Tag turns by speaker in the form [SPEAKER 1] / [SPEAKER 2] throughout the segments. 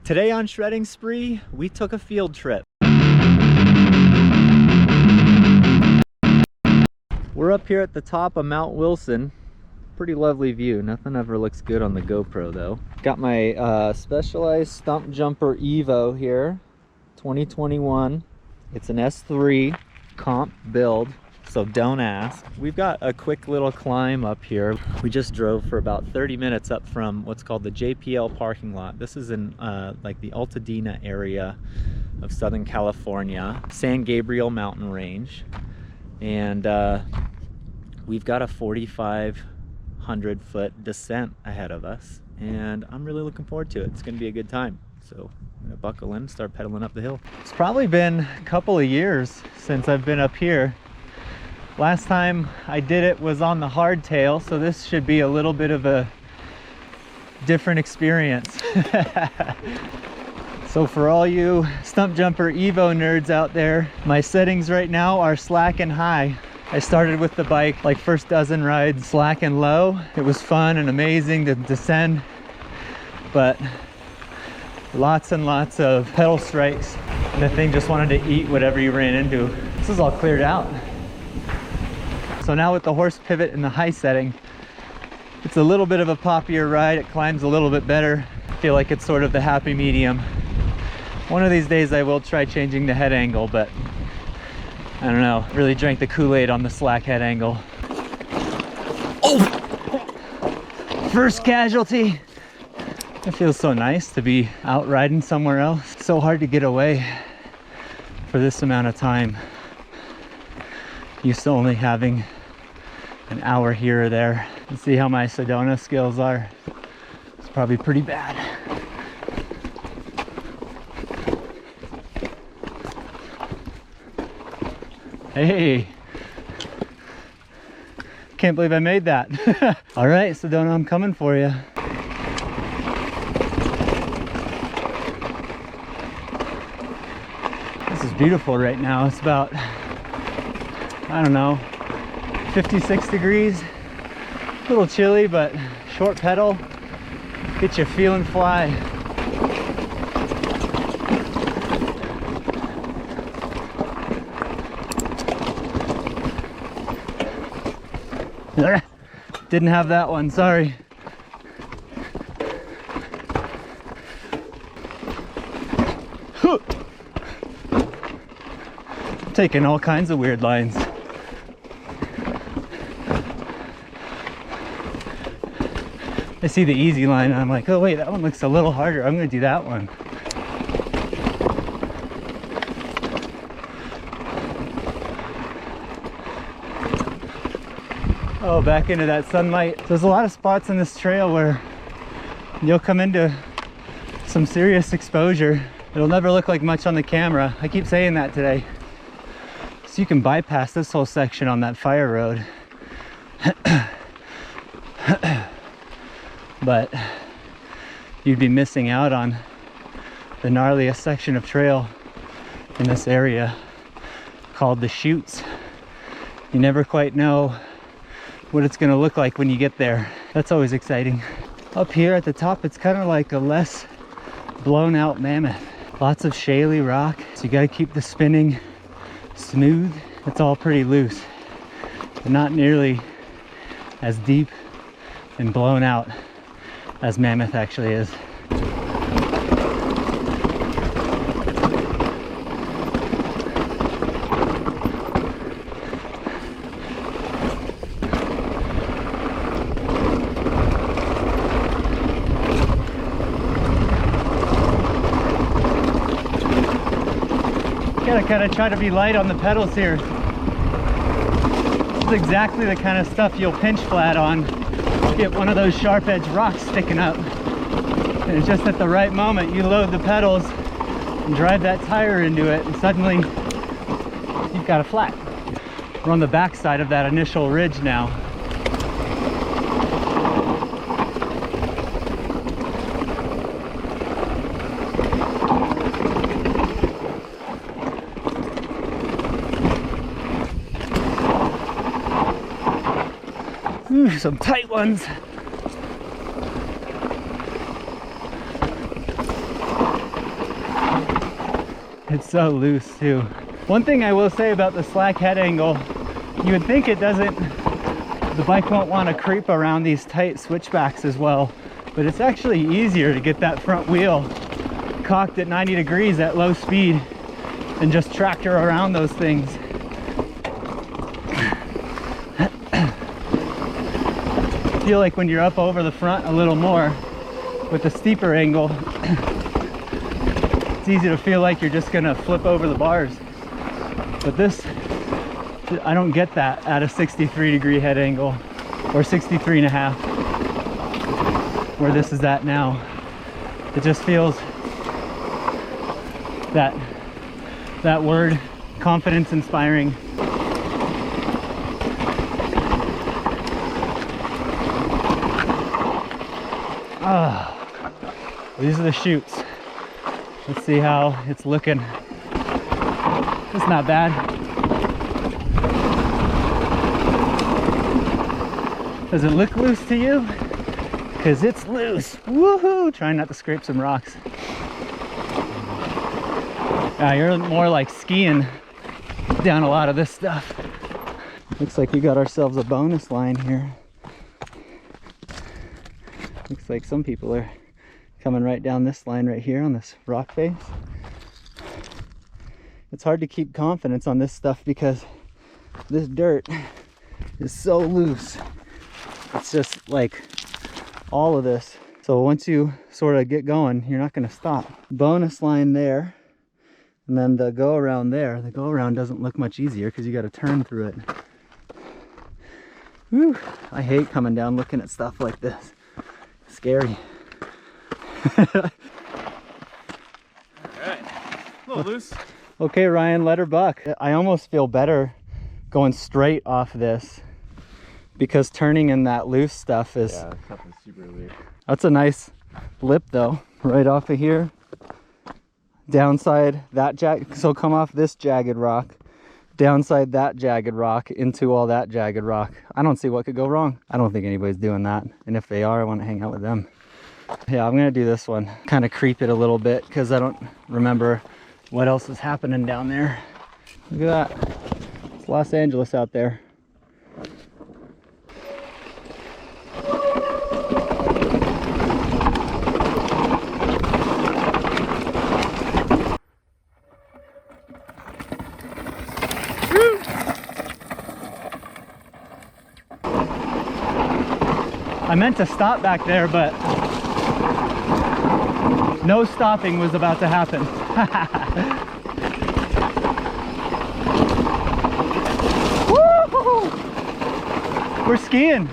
[SPEAKER 1] Today on Shredding Spree, we took a field trip. We're up here at the top of Mount Wilson. Pretty lovely view. Nothing ever looks good on the GoPro though. Got my Specialized Stumjumper Evo here, 2021. It's an S3 comp build, so don't ask. We've got a quick little climb up here. We just drove for about 30 minutes up from what's called the JPL parking lot. This is in like the Altadena area of Southern California, San Gabriel mountain range. And we've got a 4,500 foot descent ahead of us, and I'm really looking forward to it. It's gonna be a good time. So I'm gonna buckle in, start pedaling up the hill. It's probably been a couple of years since I've been up here. Last time I did it was on the hardtail, so this should be a little bit of a different experience. So for all you Stumjumper Evo nerds out there, my settings right now are slack and high. I started with the bike, like first dozen rides, slack and low. It was fun and amazing to descend, but lots and lots of pedal strikes. And the thing just wanted to eat whatever you ran into. This is all cleared out. So now with the horse pivot in the high setting, it's a little bit of a poppier ride. It climbs a little bit better. I feel like it's sort of the happy medium. One of these days I will try changing the head angle, but I don't know. Really drank the Kool-Aid on the slack head angle. Oh! First casualty. It feels so nice to be out riding somewhere else. So hard to get away for this amount of time. Used to only having an hour here or there. Let's see how my Sedona skills are. It's probably pretty bad. Hey, can't believe I made that. All right, Sedona, I'm coming for you. This is beautiful right now. It's about, I don't know, 56 degrees. A little chilly, but short pedal, get you feeling fly. Didn't have that one, sorry. Taking all kinds of weird lines. I see the easy line and I'm like, oh wait, that one looks a little harder. I'm gonna do that one. Oh, back into that sunlight. There's a lot of spots in this trail where you'll come into some serious exposure. It'll never look like much on the camera. I keep saying that today. So you can bypass this whole section on that fire road. But you'd be missing out on the gnarliest section of trail in this area called the Chutes. You never quite know what it's gonna look like when you get there. That's always exciting. Up here at the top, it's kind of like a less blown out Mammoth. Lots of shaly rock, so you gotta keep the spinning smooth. It's all pretty loose, but not nearly as deep and blown out as Mammoth actually is. Gotta kind of try to be light on the pedals here. This is exactly the kind of stuff you'll pinch flat on. Get one of those sharp edge rocks sticking up. And it's just at the right moment you load the pedals and drive that tire into it, and suddenly you've got a flat. We're on the back side of that initial ridge now. Ooh, some tight ones.
[SPEAKER 2] It's so loose too. One thing I will say about the slack head angle, you would think the bike won't want to creep around these tight switchbacks as well, but it's actually easier to get that front wheel cocked at 90 degrees at low speed and just tractor around those things. I feel like when you're up over the front a little more with a steeper angle, it's easy to feel like you're just gonna flip over the bars. But this, I don't get that at a 63-degree head angle, or 63.5, where this is at now. It just feels that word, confidence inspiring. These are the chutes. Let's see how it's looking. It's not bad. Does it look loose to you? Because it's loose. Woohoo! Trying not to scrape some rocks. You're more like skiing down a lot of this stuff. Looks like we got ourselves a bonus line here. Looks like some people are coming right down this line right here on this rock face. It's hard to keep confidence on this stuff because this dirt is so loose. It's just like all of this. So once you sort of get going, you're not going to stop. Bonus line there, and then the go around there. The go around doesn't look much easier because you got to turn through it. Whew. I hate coming down looking at stuff like this. Scary.
[SPEAKER 3] Alright, a little loose.
[SPEAKER 2] Okay, Ryan, let her buck. I almost feel better going straight off this because turning in that loose stuff is...
[SPEAKER 3] Yeah, nothing super loose.
[SPEAKER 2] That's a nice lip though, right off of here. Downside that so come off this jagged rock, downside that jagged rock into all that jagged rock. I don't see what could go wrong. I don't think anybody's doing that. And if they are, I want to hang out with them. Yeah, I'm gonna do this one. Kind of creep it a little bit because I don't remember what else is happening down there. Look at that. It's Los Angeles out there. I meant to stop back there, but no stopping was about to happen. Woo! We're skiing.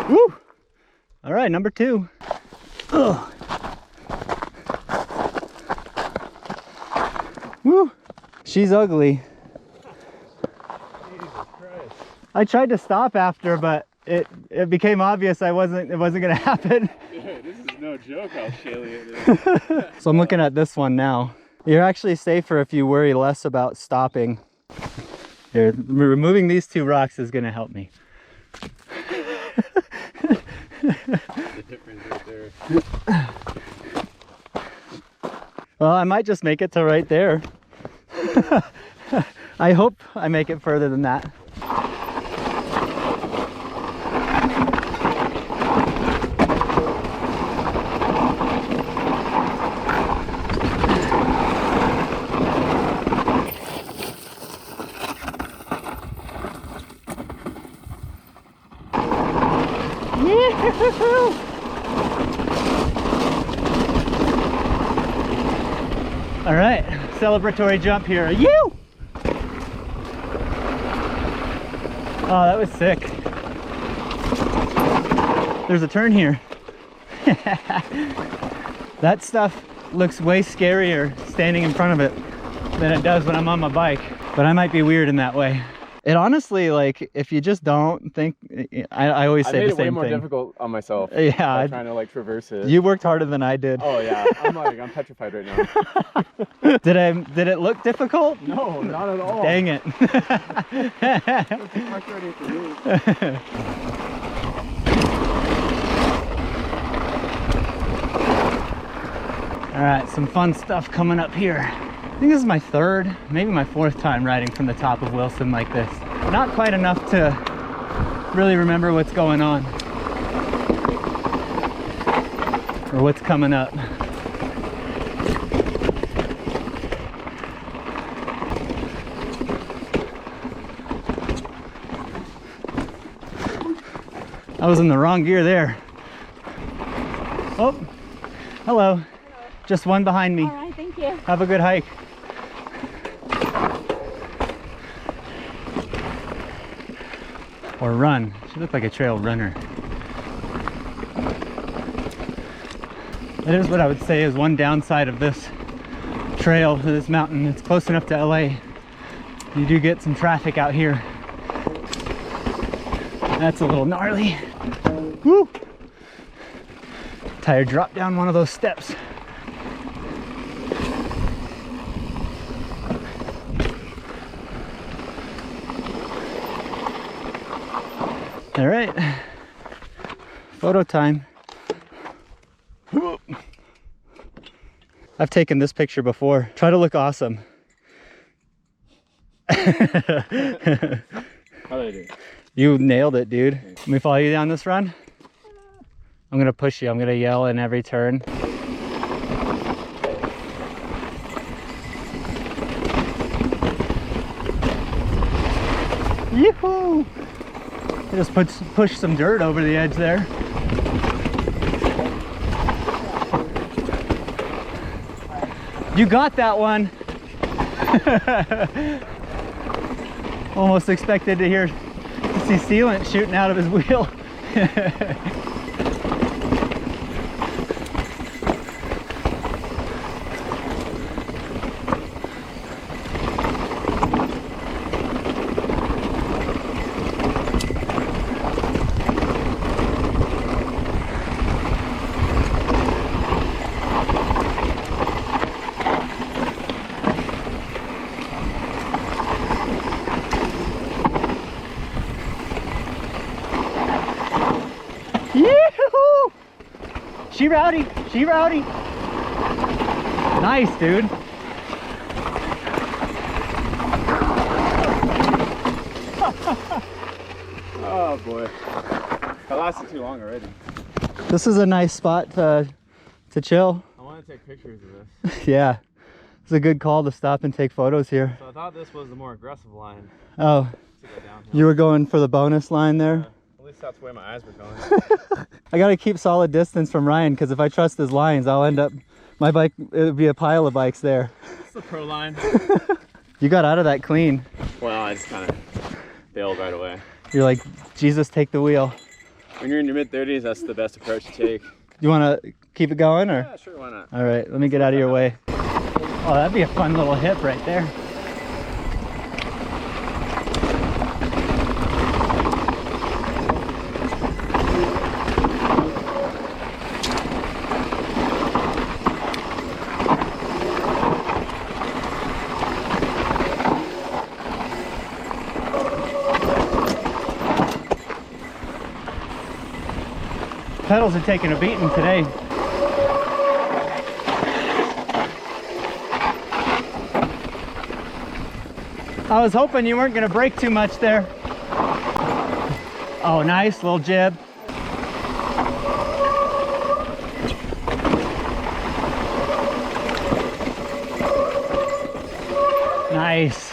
[SPEAKER 2] Woo! All right, number 2. Ugh. Woo! She's ugly. I tried to stop after, but it became obvious it wasn't gonna happen.
[SPEAKER 3] Dude, this is no joke how shaley it is.
[SPEAKER 2] So I'm looking at this one now. You're actually safer if you worry less about stopping. Here, removing these 2 rocks is gonna help me.
[SPEAKER 3] The difference right there.
[SPEAKER 2] Well, I might just make it to right there. I hope I make it further than that. All right, celebratory jump here. You! Oh, that was sick. There's a turn here. That stuff looks way scarier standing in front of it than it does when I'm on my bike. But I might be weird in that way. It honestly, like, if you just don't think, I always say the same thing. I made it way
[SPEAKER 3] more difficult on myself.
[SPEAKER 2] Yeah.
[SPEAKER 3] Trying to like traverse it.
[SPEAKER 2] You worked harder than I did.
[SPEAKER 3] Oh yeah, I'm petrified right now.
[SPEAKER 2] Did it look difficult?
[SPEAKER 3] No, not at all.
[SPEAKER 2] Dang it.
[SPEAKER 3] It's too frustrating for me.
[SPEAKER 2] some fun stuff coming up here. I think this is my third, maybe my fourth time riding from the top of Wilson like this. Not quite enough to really remember what's going on or what's coming up. I was in the wrong gear there. Oh, hello. Hello. Just one behind me.
[SPEAKER 4] All right, thank you.
[SPEAKER 2] Have a good hike. Or run. She looked like a trail runner. That is what I would say is one downside of this trail, to this mountain. It's close enough to LA. You do get some traffic out here. That's a little gnarly. Woo! Tire dropped down one of those steps. All right, photo time. I've taken this picture before. Try to look awesome.
[SPEAKER 3] How did I do?
[SPEAKER 2] You nailed it, dude. Let me follow you down this run. I'm gonna push you. I'm gonna yell in every turn. Yoo-hoo! I just push some dirt over the edge there. You got that one. Almost expected to see sealant shooting out of his wheel. Yoo-hoo! She rowdy, she rowdy. Nice, dude.
[SPEAKER 3] Oh boy. That lasted too long already.
[SPEAKER 2] This is a nice spot to chill.
[SPEAKER 3] I want to take pictures of this.
[SPEAKER 2] Yeah, it's a good call to stop and take photos here.
[SPEAKER 3] So I thought this was the more aggressive line
[SPEAKER 2] Oh,
[SPEAKER 3] to go downhill.
[SPEAKER 2] you were going for the bonus line there?
[SPEAKER 3] At least that's where my eyes were going.
[SPEAKER 2] I gotta keep solid distance from Ryan because if I trust his lines, I'll end up, my bike, it would be a pile of bikes there.
[SPEAKER 3] It's the pro line.
[SPEAKER 2] You got out of that clean.
[SPEAKER 3] Well, I just kind of bailed right away.
[SPEAKER 2] You're like, Jesus, take the wheel.
[SPEAKER 3] When you're in your mid-30s, that's the best approach to take.
[SPEAKER 2] You wanna keep it going or?
[SPEAKER 3] Yeah, sure, why not?
[SPEAKER 2] All right, let me get out of your way. Oh, that'd be a fun little hip right there. Pedals are taking a beating today. I was hoping you weren't going to brake too much there. Oh, nice little jib. Nice.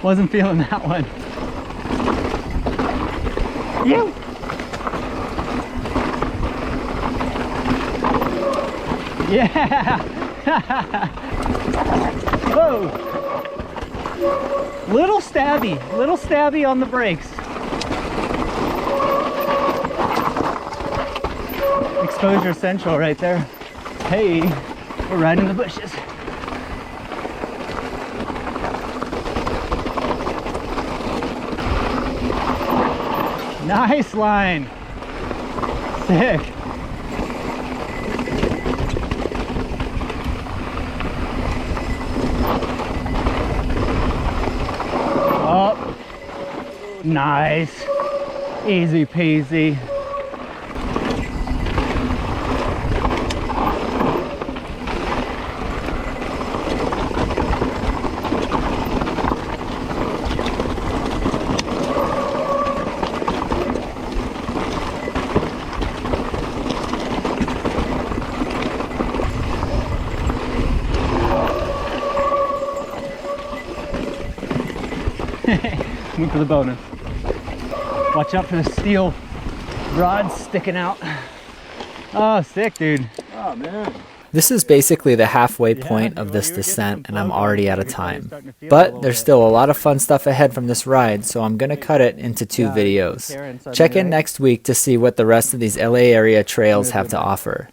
[SPEAKER 2] wasn't feeling that one. Yeah. Yeah. Whoa. Little stabby on the brakes. Exposure central right there. Hey, we're right in the bushes. Nice line. Sick. Oh, nice. Easy peasy. Went for the bonus. Watch out for the steel rods sticking out. Oh, sick, dude.
[SPEAKER 3] Oh, man.
[SPEAKER 1] This is basically the halfway point of this descent, and I'm already out of time. But there's still a lot of fun stuff ahead from this ride, so I'm going to cut it into 2 videos. Check in next week to see what the rest of these LA area trails have to offer.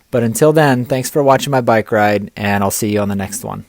[SPEAKER 1] But until then, thanks for watching my bike ride, and I'll see you on the next one.